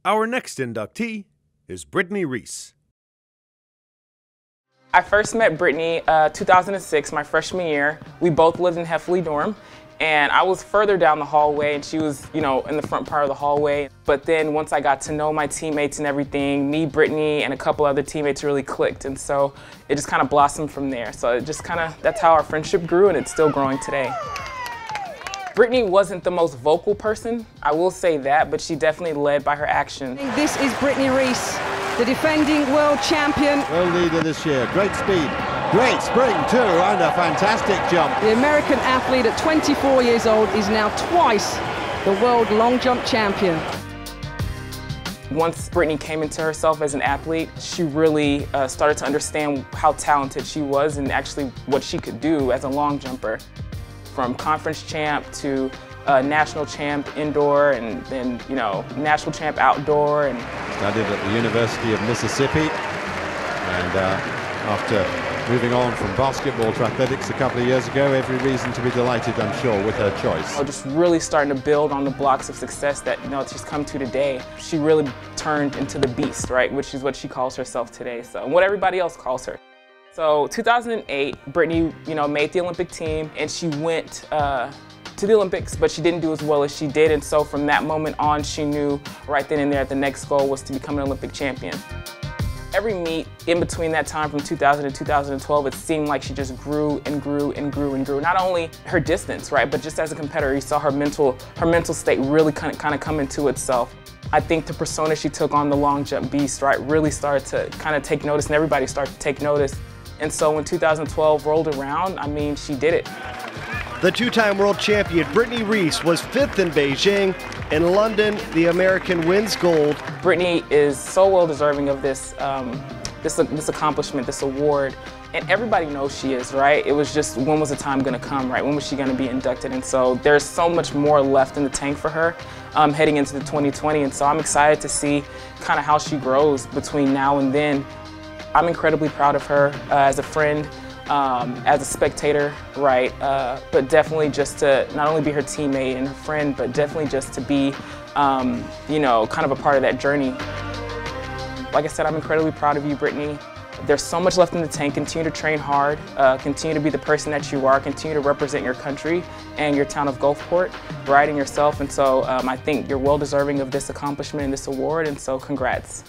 Our next inductee is Brittney Reese. I first met Brittney 2006, my freshman year. We both lived in Heffley dorm, and I was further down the hallway and she was, in the front part of the hallway. But then once I got to know my teammates and everything, me, Brittney, and a couple other teammates really clicked, and so it just kind of blossomed from there. So it just that's how our friendship grew, and it's still growing today. Brittney wasn't the most vocal person, I will say that, but she definitely led by her action. This is Brittney Reese, the defending world champion. World leader this year, great speed, great spring too, and a fantastic jump. The American athlete at 24 years old is now twice the world long jump champion. Once Brittney came into herself as an athlete, she really started to understand how talented she was and actually what she could do as a long jumper. From conference champ to national champ indoor, and then national champ outdoor. And studied at the University of Mississippi, and after moving on from basketball to athletics a couple of years ago, every reason to be delighted, I'm sure, with her choice. Just really starting to build on the blocks of success that she's come to today. She really turned into the beast, right, which is what she calls herself today. So, and what everybody else calls her. So 2008, Brittney, made the Olympic team, and she went to the Olympics, but she didn't do as well as she did. And so from that moment on, she knew right then and there the next goal was to become an Olympic champion. Every meet in between that time from 2000 to 2012, it seemed like she just grew and grew and grew and grew. Not only her distance, right, but just as a competitor, you saw her mental state really kind of come into itself. I think the persona she took on the long jump beast, right, really started to kind of take notice, and everybody started to take notice. And so when 2012 rolled around, she did it. The two-time world champion Brittney Reese was 5th in Beijing. In London, the American wins gold. Brittney is so well deserving of this, this accomplishment, this award. And everybody knows she is, right? It was just, when was the time gonna come, right? When was she gonna be inducted? And so there's so much more left in the tank for her heading into the 2020. And so I'm excited to see kind of how she grows between now and then. I'm incredibly proud of her as a friend, as a spectator, right? But definitely just to not only be her teammate and her friend, but definitely just to be, kind of a part of that journey. Like I said, I'm incredibly proud of you, Brittney. There's so much left in the tank. Continue to train hard, continue to be the person that you are, continue to represent your country and your town of Gulfport, right, and yourself. And so I think you're well deserving of this accomplishment and this award, and so congrats.